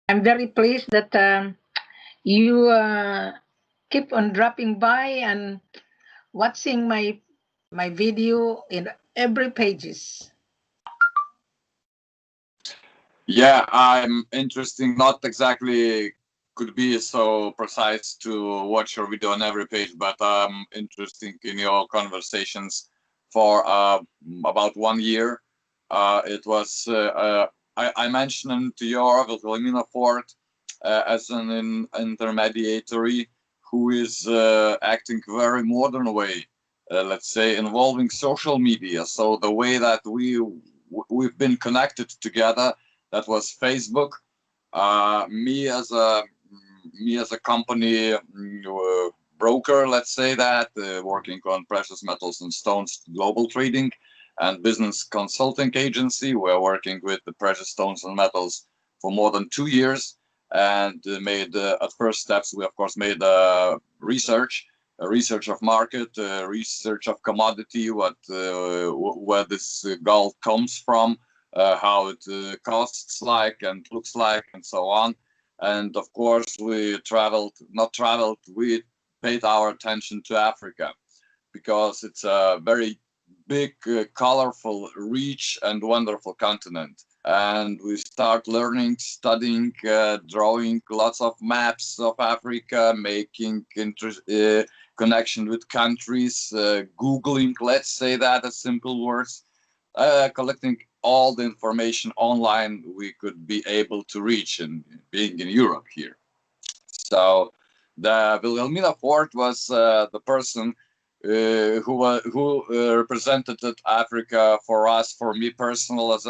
I'm very pleased that you keep on dropping by and watching my video in every pages. Yeah, I'm interesting. Not exactly could be so precise to watch your video on every page, but I'm interesting in your conversations for about 1 year. It was I mentioned to your Wilhelmina Ford as an intermediary who is acting very modern way, let's say involving social media. So the way that we've been connected together, that was Facebook. Me as a company broker, let's say that, working on precious metals and stones global trading, and business consulting agency. We're working with the precious stones and metals for more than 2 years, and made at first steps. We of course made research of market, research of commodity, where this gold comes from, how it costs like and looks like, and so on. And of course, we paid our attention to Africa, because it's a very big, colorful, rich, and wonderful continent. And we start learning, studying, drawing lots of maps of Africa, making connection with countries, Googling, let's say that as simple words, collecting all the information online we could be able to reach, and being in Europe here. So the Wilhelmina Ford was the person who represented Africa for us, for me personal, as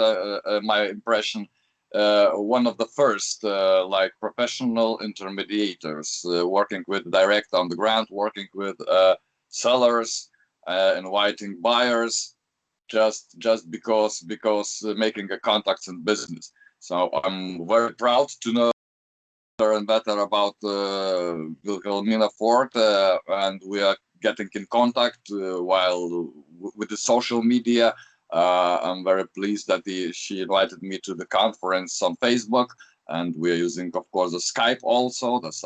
my impression, one of the first like professional intermediators, working with direct on the ground, working with sellers, inviting buyers, just because making a contacts in business. So I'm very proud to know better and better about Wilhelmina Ford, and we are getting in contact with the social media. I'm very pleased that she invited me to the conference on Facebook, and we are using, of course, the Skype also. There's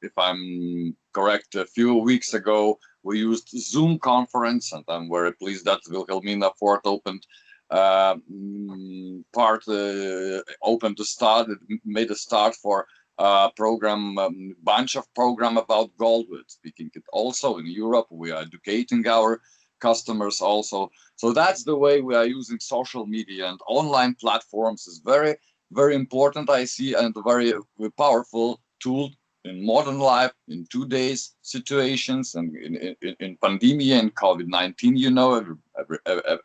if I'm correct, a few weeks ago we used Zoom conference, and I'm very pleased that Wilhelmina Ford opened open to start. It made a start for program, bunch of program about gold. We're speaking it also in Europe. We are educating our customers also. So that's the way we are using social media, and online platforms is very, very important, I see, and a very powerful tool in modern life, in today's situations, and in pandemic and COVID-19, you know,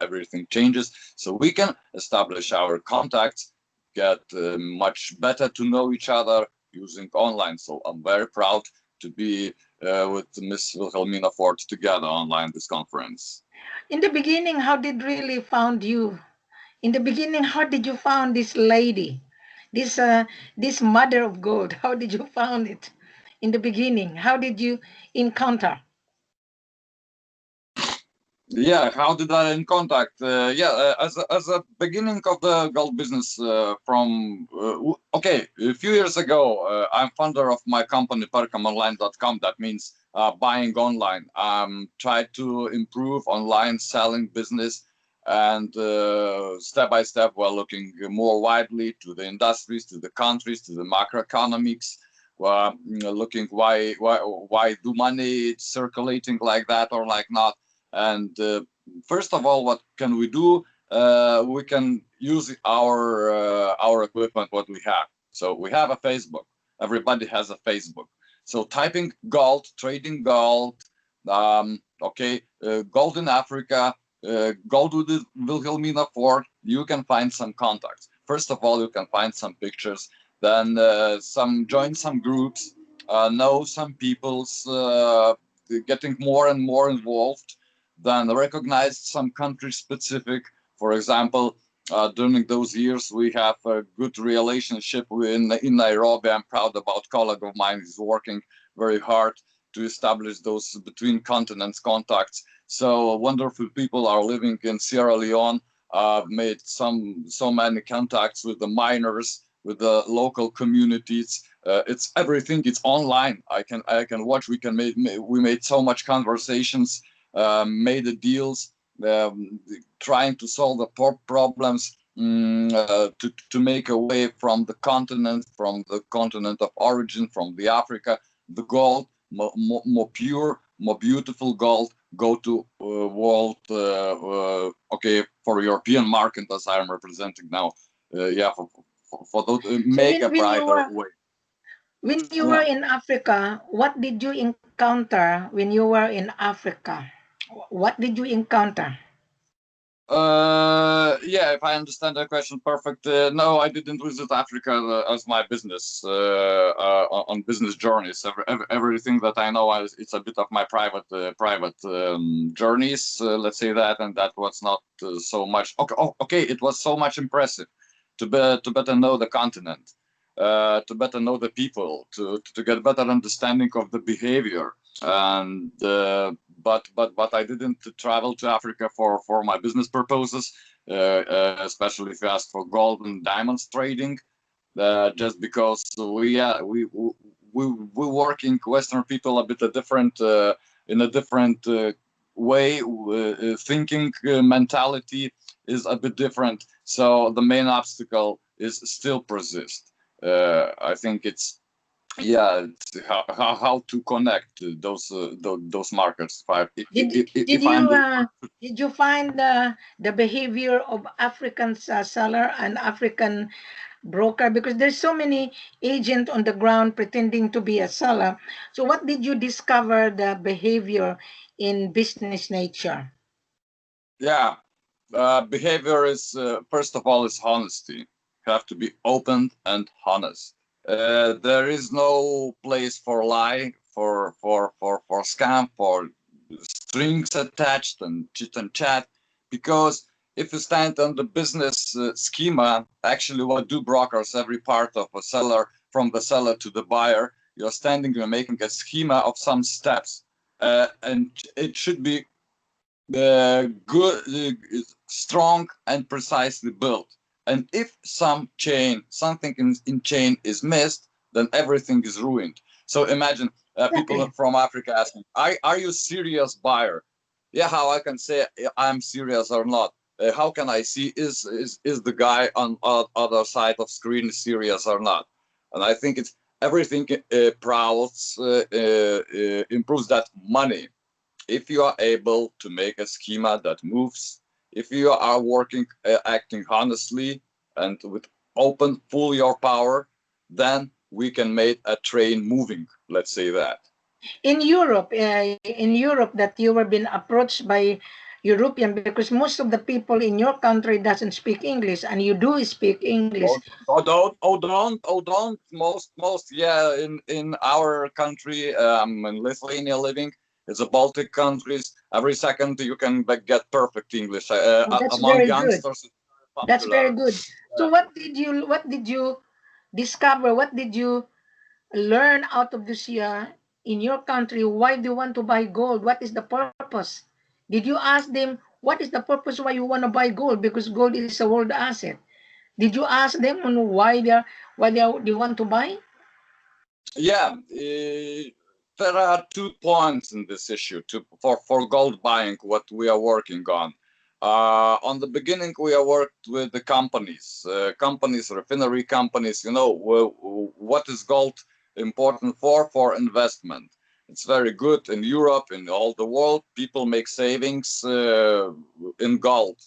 everything changes. So we can establish our contacts, get much better to know each other using online. So I'm very proud to be with Miss Wilhelmina Ford together online this conference. In the beginning, how did really found you? In the beginning, how did you found this lady, this mother of gold? How did you found it? In the beginning, how did you encounter? Yeah, how did I in contact? As a beginning of the gold business, okay, a few years ago, I'm founder of my company perkamonline.com. That means buying online. Try to improve online selling business, and step by step, we're looking more widely to the industries, to the countries, to the macroeconomics. Looking why do money circulating like that or like not. And first of all, what can we do? We can use our equipment, what we have. So we have a Facebook. Everybody has a Facebook. So typing gold, trading gold, gold in Africa, gold with the Wilhelmina Ford, you can find some contacts. First of all, you can find some pictures, then join some groups, know some people's, getting more and more involved, then recognize some country specific. For example, during those years, we have a good relationship in Nairobi. I'm proud about colleague of mine who's working very hard to establish those between continents contacts. So wonderful people are living in Sierra Leone. made so many contacts with the miners, with the local communities. It's everything. It's online. I can watch. We made so much conversations, made the deals, trying to solve the problems, to make a way from the continent of origin, from the Africa, the gold, more pure, more beautiful gold, go to world, okay, for European market, as I am representing now. Yeah, for those, make a brighter way. When you were in Africa, what did you encounter when you were in Africa? What did you encounter? Yeah, if I understand the question perfect, no, I didn't visit Africa as my business, on business journeys. Everything that I know, it's a bit of my private journeys, let's say that, and that was not so much. Okay, it was so much impressive to better know the continent, to better know the people, to get better understanding of the behavior. And but I didn't travel to Africa for my business purposes, especially if you ask for gold and diamonds trading, just because we working Western people a bit different, in a different way, thinking mentality is a bit different. So the main obstacle is still persist. I think it's, yeah, how to connect those markets. Did you find the behavior of African seller and African broker? Because there's so many agents on the ground pretending to be a seller. So what did you discover the behavior in business nature? Yeah, behavior is, first of all, is honesty. You have to be open and honest. There is no place for lie, for scam, for strings attached and chit and chat, because if you stand on the business schema, actually what do brokers, every part of a seller, from the seller to the buyer, you're standing, you're making a schema of some steps, and it should be good, strong and precisely built. And if something in chain is missed, then everything is ruined. So imagine people from Africa asking, are you serious buyer? Yeah, how I can say I'm serious or not? How can I see is the guy on other side of screen serious or not? And I think it's everything improves that money. If you are able to make a schema that moves, if you are working, acting honestly and with open, full your power, then we can make a train moving. Let's say that. In Europe, that you were being approached by European, because most of the people in your country doesn't speak English, and you do speak English. Don't. Most, yeah, in our country, in Lithuania living, it's a Baltic countries. Every second you can get perfect English That's among very good. youngsters. That's very good. So what did you discover? What did you learn out of this year in your country? Why do you want to buy gold? What is the purpose? Did you ask them what is the purpose why you want to buy gold? Because gold is a world asset. Did you ask them on they want to buy? Yeah, there are 2 points in this issue for gold buying. What we are working on the beginning, we are worked with the companies, refinery companies. You know, what is gold important for investment? It's very good in Europe, in all the world. People make savings in gold.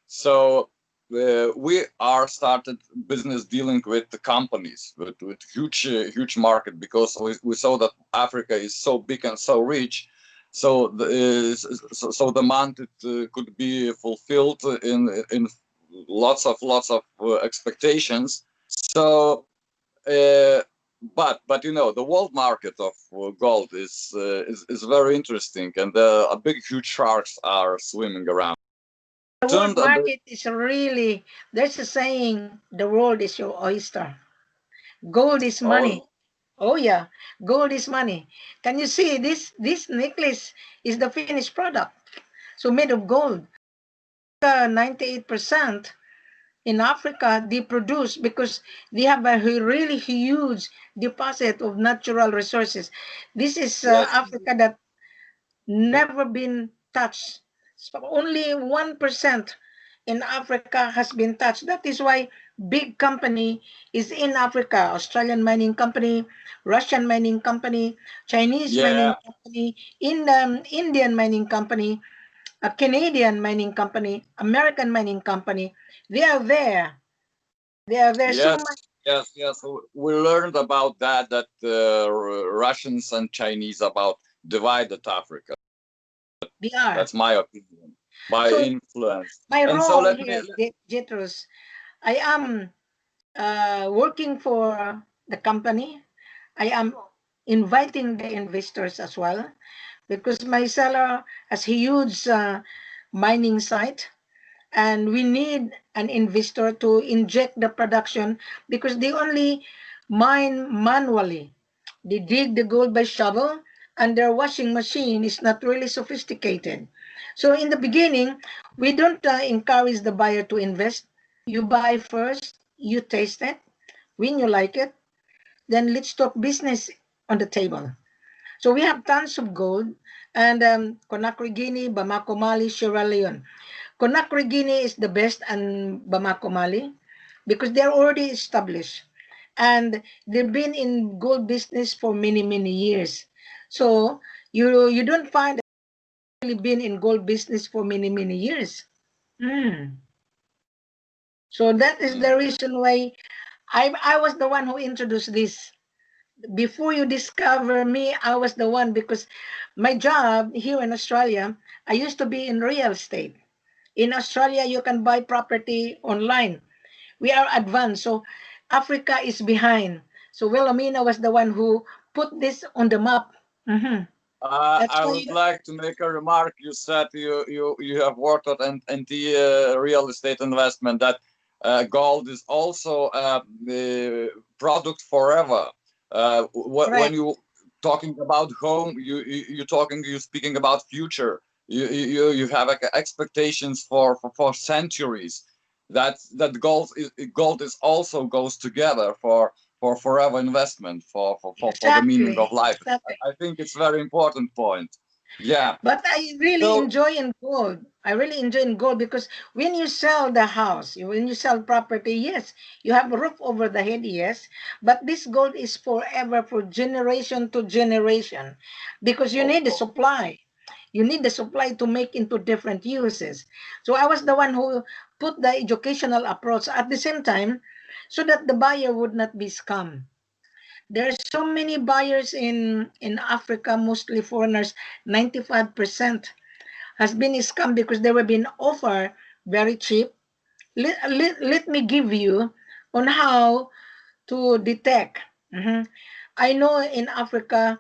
So we are started business dealing with the companies, with huge market, because we saw that Africa is so big and so rich. So so demand could be fulfilled in lots of expectations. So but you know, the world market of gold is very interesting, and big huge sharks are swimming around. The world market is really, there's a saying, the world is your oyster. Gold is money. Oh yeah, gold is money. Can you see this necklace is the finished product. So made of gold. 98% in Africa, they produce because they have a really huge deposit of natural resources. This is Yes, Africa that never been touched. So only 1% in Africa has been touched. That is why big company is in Africa. Australian mining company, Russian mining company, Chinese mining yeah, company, Indian mining company, a Canadian mining company, American mining company. They are there. They are there so yes, much. yes. We learned about that Russians and Chinese about divided Africa. They are. That's my opinion, my So influence. my And so role let me. here, Geidrius, I am working for the company. I am inviting the investors as well because my seller has a huge mining site and we need an investor to inject the production because they only mine manually. They dig the gold by shovel and their washing machine is not really sophisticated. So in the beginning, we don't encourage the buyer to invest. You buy first, you taste it. When you like it, then let's talk business on the table. So we have tons of gold and Conakry, Guinea, Bamako, Mali, Sierra Leone. Conakry, Guinea is the best and Bamako, Mali because they're already established and they've been in gold business for many, many years. So you don't find really been in gold business for many, many years. Mm. So that is the reason why I was the one who introduced this. Before you discover me, I was the one because my job here in Australia, I used to be in real estate. In Australia, you can buy property online. We are advanced, so Africa is behind. So Wilhelmina was the one who put this on the map. Mhm. That's I why would like to make a remark. You said you have worked on the real estate investment that gold is also the product forever. When correct. you talking about home, you speaking about future. You have like, expectations for centuries. That gold is also goes together for forever investment for the meaning Exactly, of life. exactly. I think it's very important point. Yeah. But I really So enjoy in gold. I really enjoy in gold because when you sell the house, when you sell property, yes, you have a roof over the head, yes, but this gold is forever for generation to generation because you of need the course. supply. You need the supply to make into different uses. So I was the one who put the educational approach at the same time so that the buyer would not be scammed. There are so many buyers in Africa, mostly foreigners. 95% has been scammed because they were being offered very cheap. Let me give you on how to detect. Mhm. I know in Africa,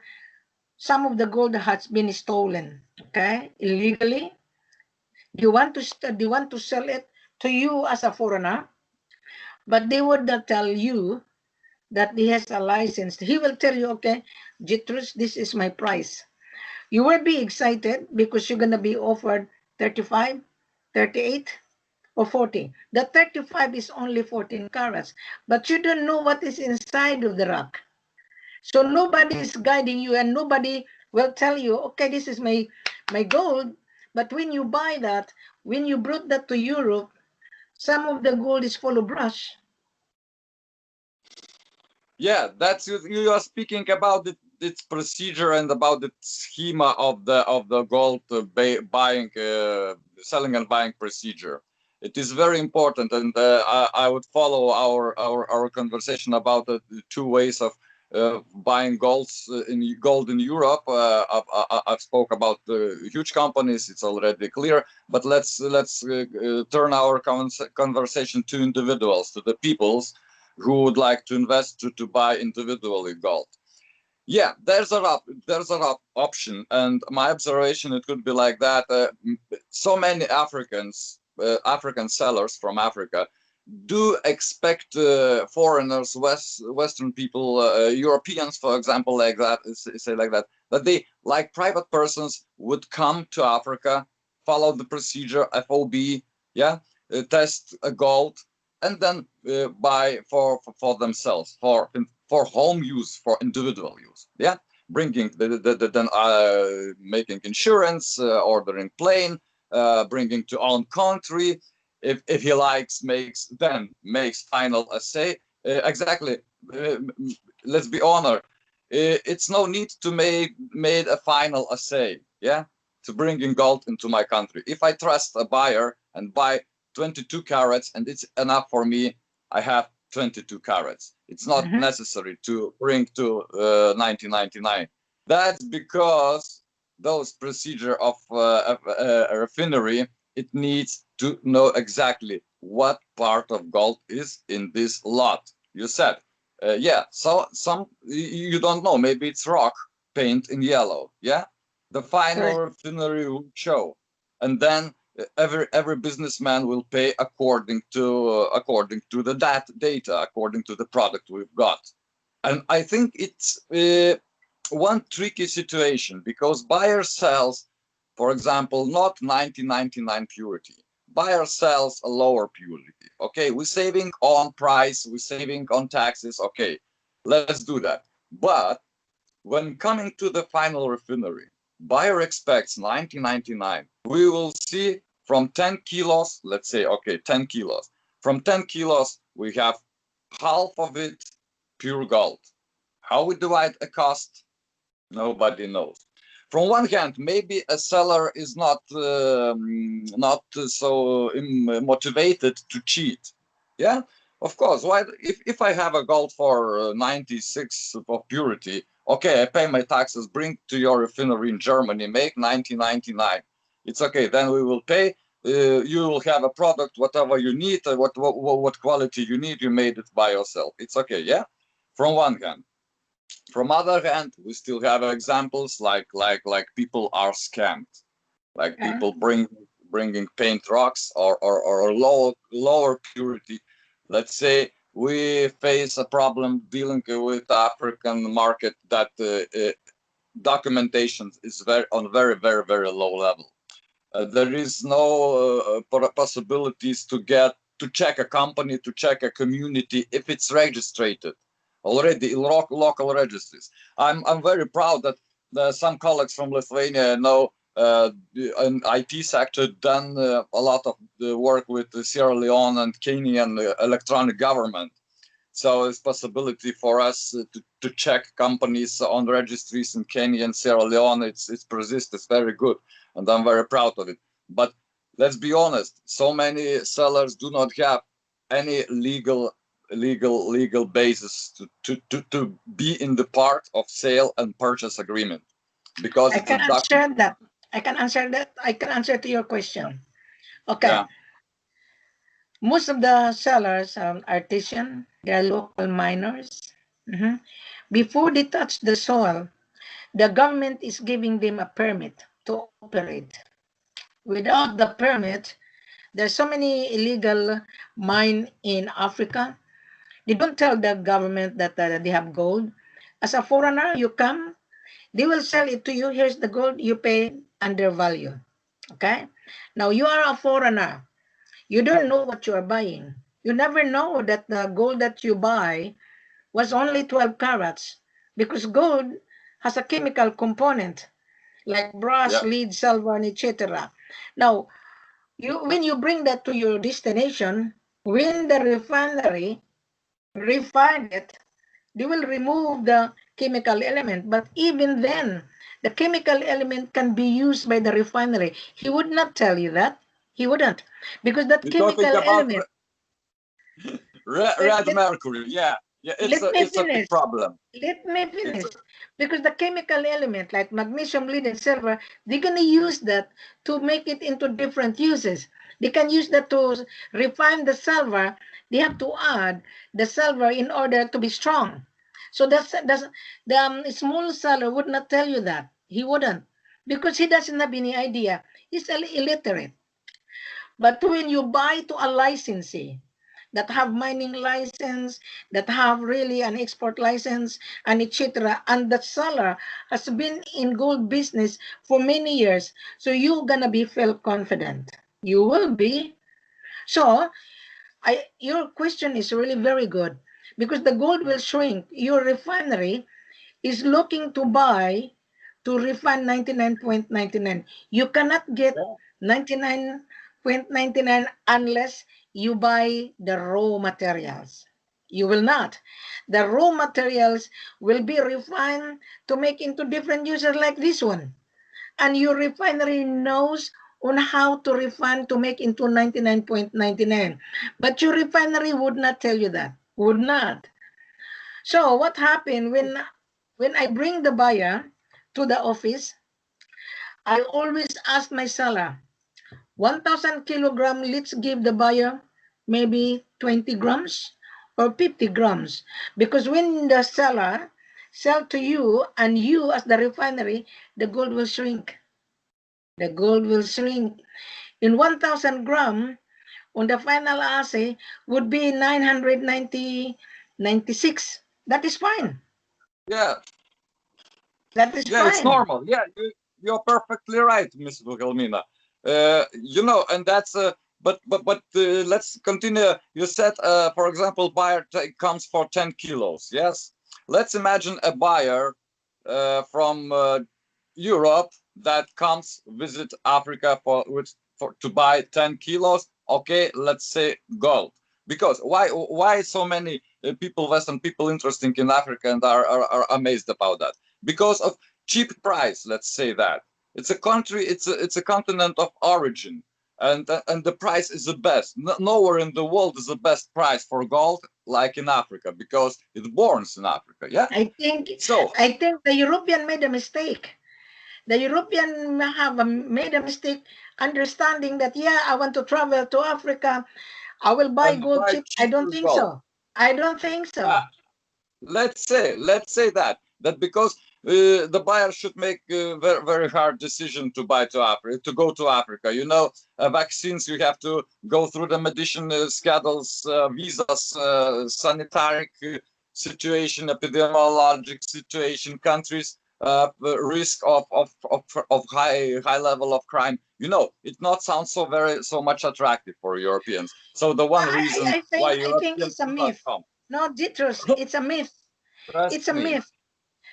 some of the gold has been stolen, okay, illegally. They want to sell it to you as a foreigner, but they would not tell you that he has a license. He will tell you, okay, Jitrus, this is my price. You will be excited because you're going to be offered 35, 38, or 40. The 35 is only 14 carats, but you don't know what is inside of the rock. So nobody is guiding you and nobody will tell you, okay, this is my gold. But when you buy that, when you brought that to Europe, some of the gold is full of brush. Yeah, that's you are speaking about its procedure and about the schema of the gold buying, selling and buying procedure. It is very important, and I would follow our conversation about the two ways of buying gold in Europe. I've spoke about the huge companies; it's already clear. But let's turn our conversation to individuals, to the peoples who would like to invest to buy individually gold. Yeah, there's an option, and my observation it could be like that. So many African sellers from Africa do expect foreigners, Western people, Europeans, for example, like that, say like that they, like private persons, would come to Africa, follow the procedure, FOB, yeah, test a gold, and then buy for themselves, for home use, for individual use, yeah, bringing then making insurance, ordering plane, bringing to own country. If he likes, makes final assay. Exactly. Let's be honest. It's no need to made a final assay, yeah, to bring in gold into my country. If I trust a buyer and buy 22 carats and it's enough for me, I have 22 carats. It's not necessary to bring to 1999. That's because those procedure of a refinery, it needs to know exactly what part of gold is in this lot. You said, yeah, so some you don't know, maybe it's rock paint in yellow, yeah. The final refinery will show, and then every businessman will pay according to the data, according to the product we've got. And I think it's one tricky situation, because buyer sells, for example, not 1999 purity. Buyer sells a lower purity. Okay, we're saving on price, we're saving on taxes. Okay, let's do that. But when coming to the final refinery, buyer expects 1999. We will see from 10 kilos, let's say, okay, 10 kilos. From 10 kilos, we have half of it pure gold. How we divide a cost? Nobody knows. From one hand, maybe a seller is not so motivated to cheat. Yeah, of course. Why? If I have a gold for 96 of purity, okay, I pay my taxes, bring to your refinery in Germany, make 1999. It's okay. Then we will pay. You will have a product, whatever you need, what quality you need. You made it by yourself. It's okay. Yeah. From one hand. From other hand, we still have examples like people are scammed, like people bringing paint rocks or lower purity. Let's say we face a problem dealing with African market that documentation is very low level. There is no possibilities to check a company, to check a community if it's registered already in local registries. I'm very proud that some colleagues from Lithuania know in IT sector done a lot of the work with the Sierra Leone and Kenyan electronic government. So it's possibility for us to check companies on registries in Kenya and Sierra Leone. It's persist. It's very good, and I'm very proud of it. But let's be honest, so many sellers do not have any legal basis to be in the part of sale and purchase agreement, because I can answer that. I can answer that. I can answer to your question. Okay. Yeah. Most of the sellers are artisan. They're local miners. Before they touch the soil, the government is giving them a permit to operate. Without the permit, there's so many illegal mine in Africa. They don't tell the government that they have gold. As a foreigner, you come, they will sell it to you. Here's the gold, you pay under value. Okay? Now you are a foreigner. You don't know what you are buying. You never know that the gold that you buy was only 12 carats, because gold has a chemical component like brass, lead, silver, and etc. Now, when you bring that to your destination, when the refinery refine it, they will remove the chemical element. But even then, the chemical element can be used by the refinery. He would not tell you that. He wouldn't. Because that chemical element... Red mercury, yeah. It's a big problem. Let me finish. Because the chemical element, like magnesium, lead, and silver, they're going to use that to make it into different uses. They can use that to refine the silver. They have to add the silver in order to be strong. So that's the small seller would not tell you that. He wouldn't, because he doesn't have any idea. He's illiterate. But when you buy to a licensee that have mining license, that have really an export license, and etc., and the seller has been in gold business for many years, so you're gonna be feel confident. You will be. So your question is really very good, because the gold will shrink. Your refinery is looking to buy to refine 99.99. You cannot get 99.99 unless you buy the raw materials. You will not. The raw materials will be refined to make into different uses like this one. And your refinery knows on how to refine to make into 99.99. But your refinery would not tell you that. Would not. So what happened when I bring the buyer to the office, I always ask my seller, 1,000 kilogram, let's give the buyer maybe 20 grams or 50 grams. Because when the seller sell to you and you as the refinery, the gold will shrink. The gold will shrink. In 1,000 gram, on the final assay would be 996. That is fine. Yeah. That is Yeah, it's fine. normal. Yeah, you're perfectly right, Miss Wilhelmina. You know, and that's but let's continue. You said, for example, buyer comes for 10 kilos. Yes, let's imagine a buyer from Europe that comes visit Africa for to buy 10 kilos. Okay, let's say gold. Because why so many people, Western people, interested in Africa and are amazed about that? Because of cheap price, let's say that. It's a country, it's a continent of origin, and the price is the best. Nowhere in the world is the best price for gold like in Africa, because it borns in Africa. Yeah. So I think the European made a mistake. The European have made a mistake understanding that, yeah, I want to travel to Africa, I will buy and gold buy chip. I don't cheaper think gold. so. I don't think so. Yeah. Let's say that because the buyer should make a very hard decision to buy to Africa, to go to Africa. You know, vaccines, you have to go through the medicine schedules, visas, sanitary situation, epidemiologic situation, countries, risk of high level of crime. You know, it not sounds so much attractive for Europeans. So the one reason why I think Europeans it's a do not myth. come. No, Geidrius, it's a myth. Trust It's a me. myth.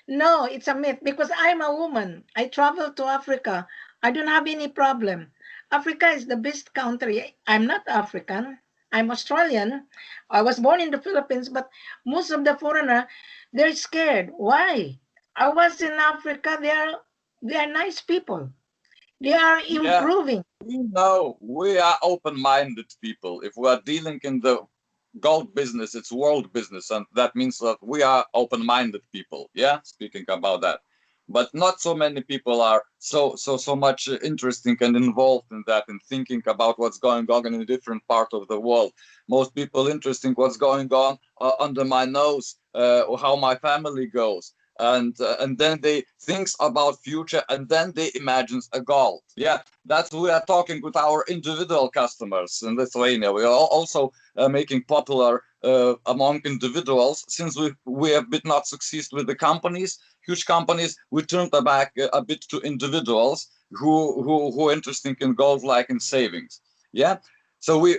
No, it's a myth because I'm a woman. I travel to Africa. I don't have any problem. Africa is the best country. I'm not African. I'm Australian. I was born in the Philippines, but most of the foreigner, they're scared. Why? I was in Africa. They are nice people. They are Yeah, improving. we know we are open-minded people. If we are dealing in the gold business, it's world business, and that means that we are open-minded people. Yeah, speaking about that, but not so many people are so much interesting and involved in that and thinking about what's going on in a different part of the world. Most people interesting what's going on under my nose, how my family goes, and then they thinks about future, and then they imagines a goal. Yeah, that's we are talking with our individual customers in Lithuania. We are also making popular among individuals, since we have been not succeed with the companies, huge companies. We turned back a bit to individuals who are interested in gold, like in savings. Yeah, so we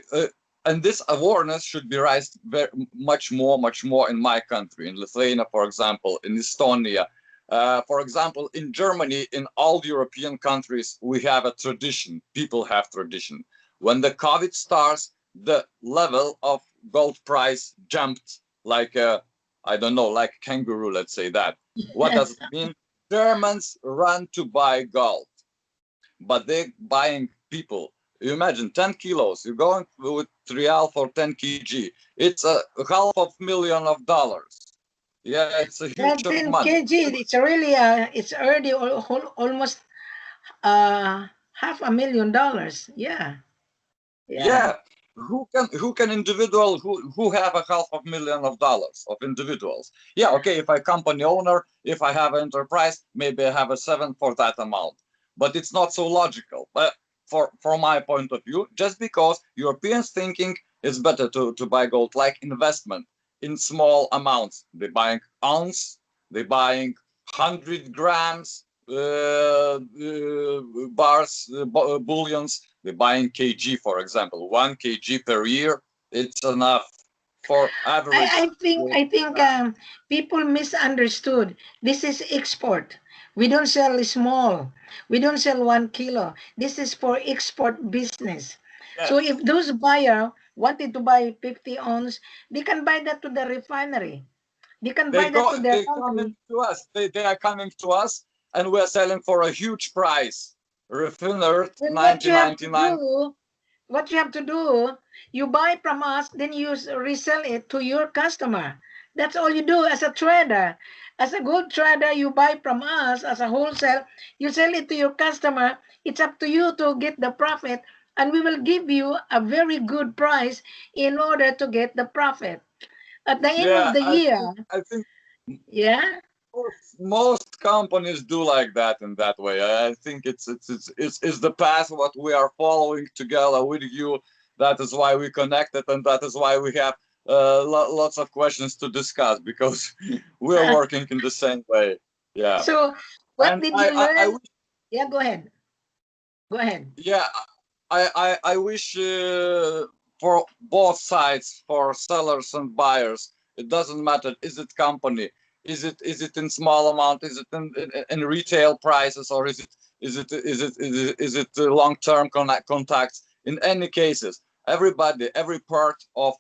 and this awareness should be raised very much more in my country, in Lithuania, for example, in Estonia. For example, in Germany, in all European countries, we have a tradition. People have tradition. When the COVID starts, the level of gold price jumped like a, I don't know, like a kangaroo, let's say that. What does it mean? Germans run to buy gold, but they're buying people. You imagine 10 kilos, you're going with real for 10 kg. It's a $500,000. Yeah, it's a huge That of 10 money. kg, it's really it's already almost $500,000. Yeah, yeah. Yeah, who can individual who have a $500,000 of individuals? Yeah, okay, if I company owner, if I have enterprise, maybe I have a seven for that amount, but it's not so logical. But from my point of view, just because Europeans thinking it's better to buy gold like investment in small amounts. They buying ounce, they buying 100 grams, bars, bullions. They buy in kg, for example. 1 kg per year, it's enough for average. I think people misunderstood. This is export. We don't sell small. We don't sell 1 kilo. This is for export business. So if Yes, those buyer wanted to buy 50 ounce, they can buy that to the refinery. They can buy that to their they coming country. to us. They are coming to us, and we are selling for a huge price. Refinery Well, what you have to 1999. do, what you have to do, you buy from us, then you resell it to your customer. That's all you do as a trader. As a gold trader, you buy from us as a wholesale, you sell it to your customer. It's up to you to get the profit, and we will give you a very good price in order to get the profit. At the end of Yeah, the year, I think yeah. most companies do like that in that way. I think it's the path what we are following together with you. That is why we connected, and that is why we have lots of questions to discuss, because we are working in the same way. Yeah, So, what and did you I learn? wish, Yeah, go ahead. Go ahead. yeah, I wish for both sides, for sellers and buyers. It doesn't matter. Is it company? Is it in small amount? Is it in retail prices, or is it long-term contacts? In any cases, everybody, every part of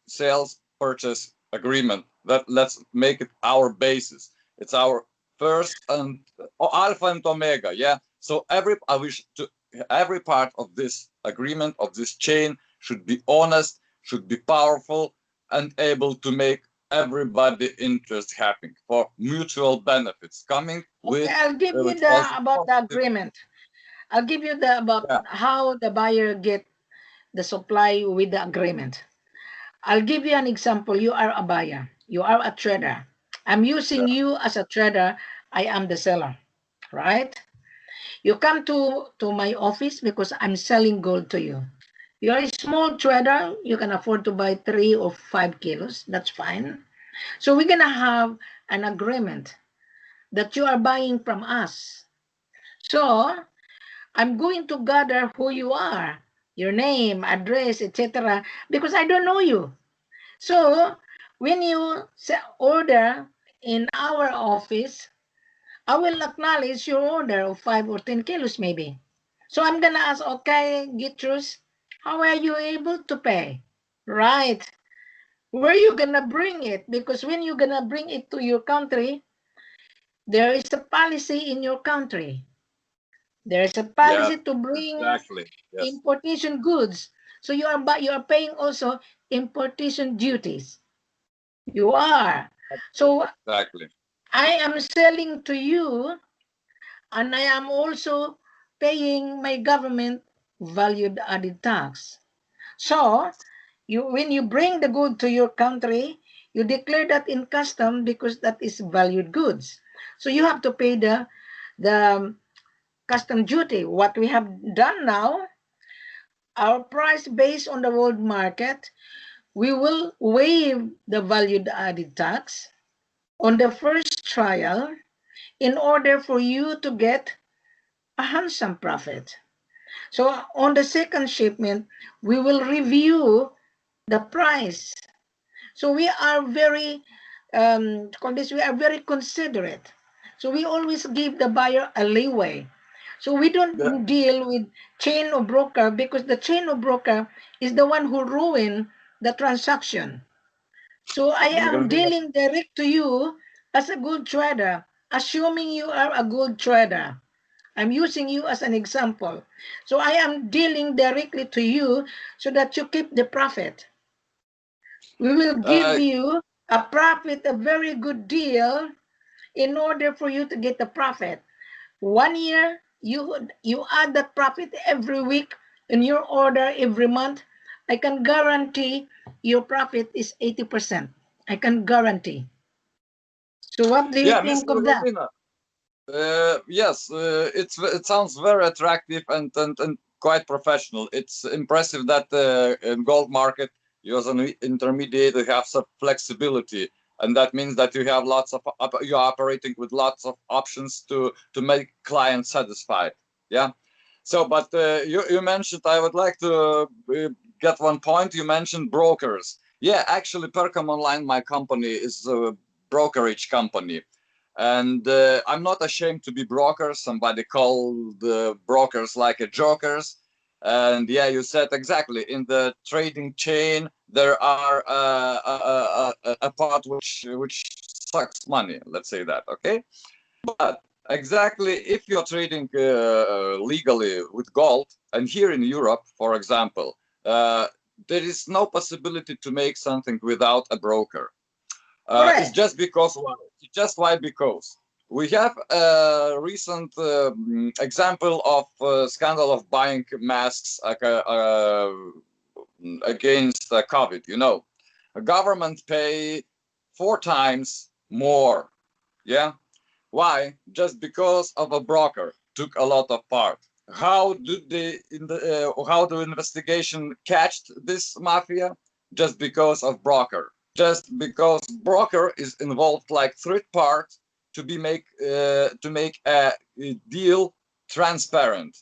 sales purchase agreement, that let's make it our basis. It's our first and alpha and omega. Yeah. So I wish to every part of this agreement, of this chain, should be honest, should be powerful, and able to make everybody interest happy for mutual benefits coming Okay, with I'll give you with the about the positive. agreement. I'll give you the about Yeah, how the buyer get the supply with the agreement. I'll give you an example. You are a buyer. You are a trader. I'm using yeah, you as a trader. I am the seller, right? You come to my office because I'm selling gold to you. You're a small trader. You can afford to buy 3 or 5 kilos. That's fine. So we're gonna have an agreement that you are buying from us. So I'm going to gather who you are, your name, address, etc., because I don't know you. So when you order in our office, I will acknowledge your order of 5 or 10 kilos maybe. So I'm gonna ask, okay, Geidrius, how are you able to pay? Right. Where you gonna bring it? Because when you're gonna bring it to your country, there is a policy in your country. There is a yeah, policy to bring exactly. Yes, importation goods. So you are paying also importation duties. You are. So exactly. I am selling to you, and I am also paying my government valued added tax. So when you bring the good to your country, you declare that in custom because that is valued goods. So you have to pay the custom duty. What we have done now, our price based on the world market, we will waive the valued added tax on the first trial in order for you to get a handsome profit. So on the second shipment, we will review the price. So we are very, we are very considerate. So we always give the buyer a leeway. So we Yeah, don't deal with chain or broker because the chain or broker is the one who ruin the transaction. So I am Wilhelmina. dealing direct to you as a good trader, assuming you are a good trader. I'm using you as an example. So I am dealing directly to you so that you keep the profit. We will give Uh, you a profit, a very good deal in order for you to get the profit. 1 year, you add that profit every week in your order every month. I can guarantee your profit is 80%. I can guarantee. So what do you yeah, Miss think of that? Wilhelmina. Yes, it sounds very attractive and quite professional. It's impressive that in gold market you as an intermediate have some flexibility and that means that you have lots of you're operating with lots of options to make clients satisfied. Yeah. So, but you mentioned, I would like to get one point. You mentioned brokers. Yeah, actually, Percom Online, my company, is a brokerage company. And I'm not ashamed to be broker. Somebody called the brokers like a jokers. And yeah, you said exactly. In the trading chain, there are a part which sucks money. Let's say that, okay? But exactly, if you're trading legally with gold, and here in Europe, for example, there is no possibility to make something without a broker. It's Correct. just because why? Just why? Because we have a recent example of scandal of buying masks against COVID. You know, a government pay 4 times more. Yeah, why? Just because of a broker took a lot of part. How did they how the investigation catch this mafia? Just because of broker. Just because broker is involved like third part to make a deal transparent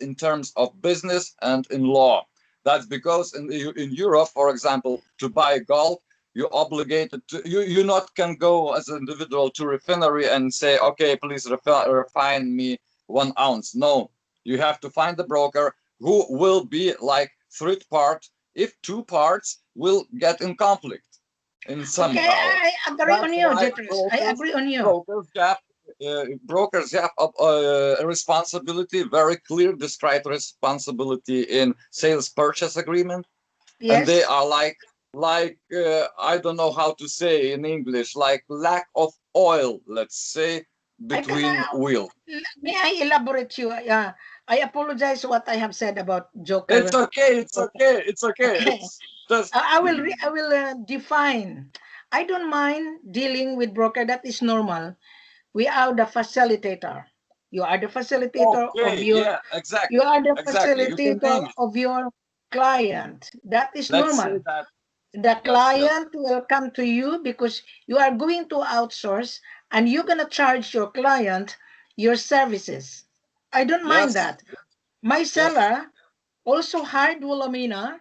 in terms of business and in law. That's because in Europe, for example, to buy gold, you're obligated to you not can go as an individual to refinery and say, okay, please refine me 1 ounce. No, you have to find a broker who will be like third part if two parts will get in conflict in Okay, somehow. I agree on That's you, why Geidrius. I agree on you. brokers have a responsibility, very clear described responsibility in sales purchase agreement, and they Yes. are like I don't know how to say in English, like lack of oil, let's say, I can. between wheels. May I elaborate you? I apologize what I have said about It's Joker. okay, it's okay, it's okay. Okay. It's just I will define. I don't mind dealing with broker. That is normal. We are the facilitator. You are the facilitator of okay. your. Yeah, You exactly, are the exactly. You can facilitator name it. of your client. That is Let's say normal. that. The Yes, yes, client will come to you because you are going to outsource and you're going to charge your client your services. I don't mind yes, that. My yes. seller also hired Wilhelmina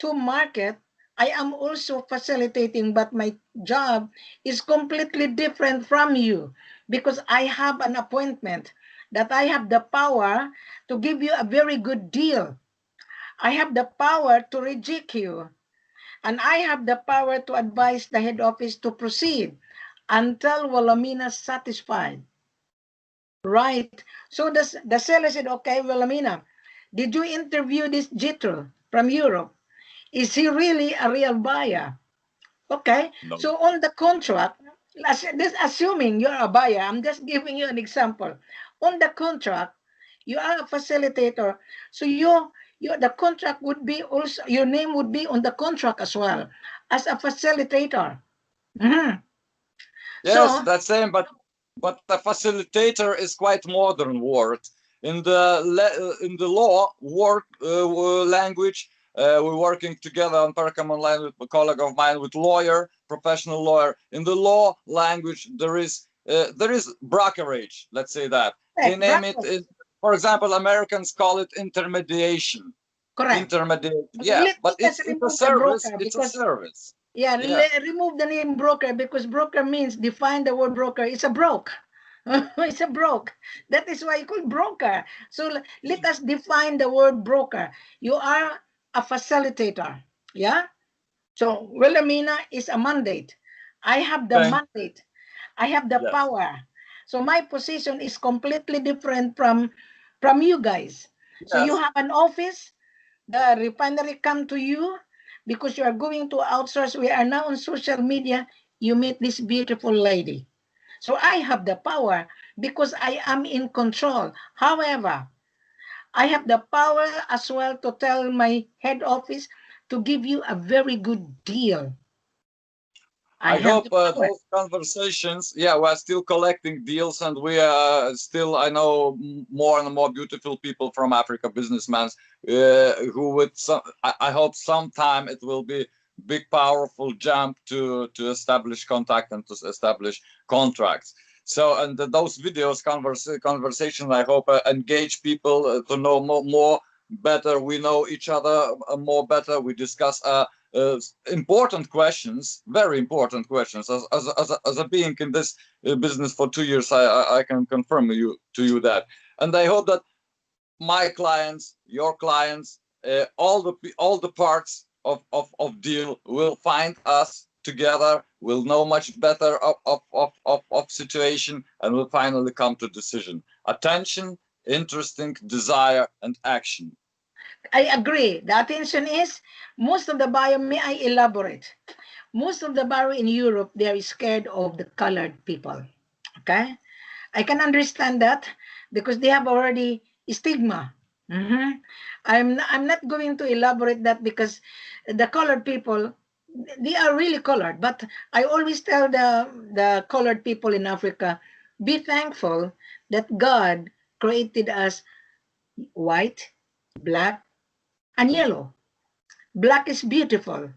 to market. I am also facilitating, but my job is completely different from you because I have an appointment that I have the power to give you a very good deal. I have the power to reject you. And I have the power to advise the head office to proceed until Wilhelmina is satisfied. Right. So the seller said, okay, Wilhelmina, did you interview this Jitro from Europe? Is he really a real buyer? Okay. No. So on the contract, assuming you're a buyer, I'm just giving you an example. On the contract, you are a facilitator. So the contract would be also, your name would be on the contract as well as a facilitator. Mhm. Yes, So, that's same, but the facilitator is quite modern word. In the law work language, we're working together on Percom Online with a colleague of mine, with lawyer, professional lawyer. In the law language, there is brokerage. Let's say that they correct, name it. bracket, For example, Americans call it intermediation. correct. Intermediate. Yeah, but Let us it's a remove the service. broker It's a because, service. yeah, Yeah. remove the name broker because broker means, define the word broker. It's a broke. It's a broke. That is why you call broker. So let us define the word broker. You are a facilitator. Yeah. So Wilhelmina is a mandate. I have the Thank. mandate. I have the Yes. power. So my position is completely different from you guys. So you Yes. have an office, the refinery come to you because you are going to outsource. We are now on social media. You meet this beautiful lady. So I have the power because I am in control. However, I have the power as well to tell my head office to give you a very good deal. I I have hope the power. those conversations, yeah, we're still collecting deals, and we are still, I know more and more beautiful people from Africa, businessmen, who would, I hope sometime it will be big powerful jump to establish contact and to establish contracts. So, and those videos, conversation, I hope engage people to know more better. We know each other more better. We discuss important questions, very important questions. As a being in this business for 2 years, I can confirm to you that. And I hope that my clients, your clients, all the parts of deal will find us together, will know much better of situation, and will finally come to decision. Attention, interesting, desire, and action. I agree. The attention is most of the buyer, may I elaborate? Most of the buyer in Europe, they are scared of the colored people. Okay? I can understand that because they have already stigma. I'm not going to elaborate that because the colored people, they are really colored. But I always tell the colored people in Africa, be thankful that God created us white, black, and yellow. Black is beautiful.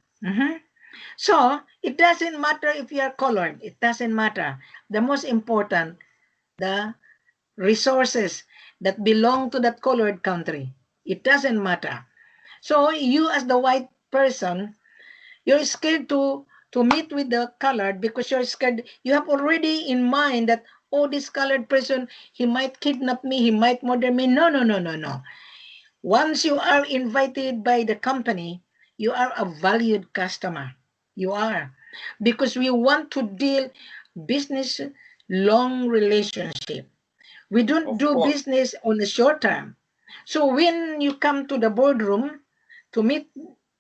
So it doesn't matter if you are colored. It doesn't matter. The most important, the resources that belong to that colored country. It doesn't matter. So you as the white person, you're scared to meet with the colored because you're scared. You have already in mind that, oh, this colored person, he might kidnap me, he might murder me. No, no, no, no, no. Once you are invited by the company, you are a valued customer. You are. Because we want to deal business long relationship. We don't do business on the short term. So when you come to the boardroom to meet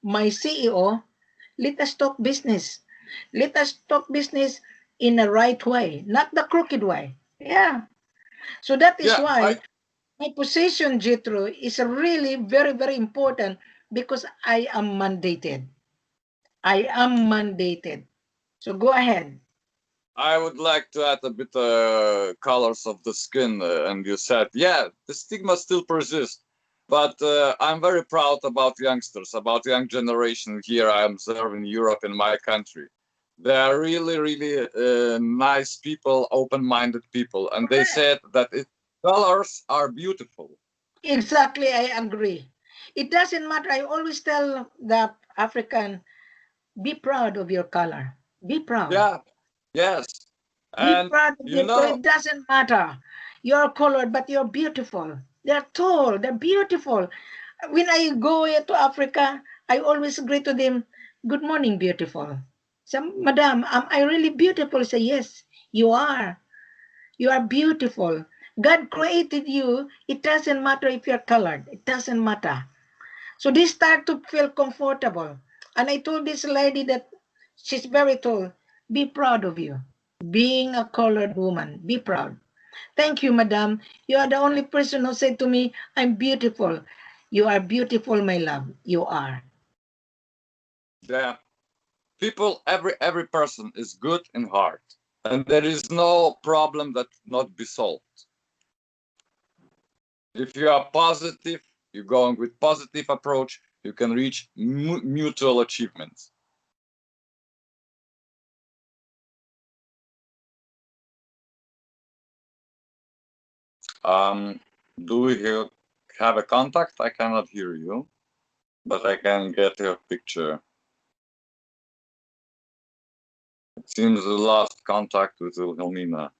my CEO, let us talk business. Let us talk business in the right way, not the crooked way. Yeah. So that is why my position, Jethro, is really very, very important because I am mandated. I am mandated. So go ahead. I would like to add a bit colors of the skin, and you said, yeah, the stigma still persists, but I'm very proud about youngsters, about young generation here I observe in Europe, in my country. They are really, really nice people, open-minded people, and they said that colors are beautiful. Exactly, I agree. It doesn't matter. I always tell the African, be proud of your color. Be proud. Yeah, yes. Be And proud of you your color. know, It doesn't matter. You're colored, but you're beautiful. They're tall. They're beautiful. When I go to Africa, I always greet to them, good morning, beautiful. So, Madam, am I really beautiful? Say, yes, you are. You are beautiful. God created you. It doesn't matter if you're colored. It doesn't matter. So they start to feel comfortable. And I told this lady that she's very tall. Be proud of you. Being a colored woman, be proud. Thank you, madam. You are the only person who said to me, I'm beautiful. You are beautiful, my love. You are. yeah, people, every person is good in heart, and there is no problem that not be solved. If you are positive, you're going with positive approach, you can reach mutual achievements. Do we have a contact? I cannot hear you, but I can get your picture. It seems we lost contact with Wilhelmina.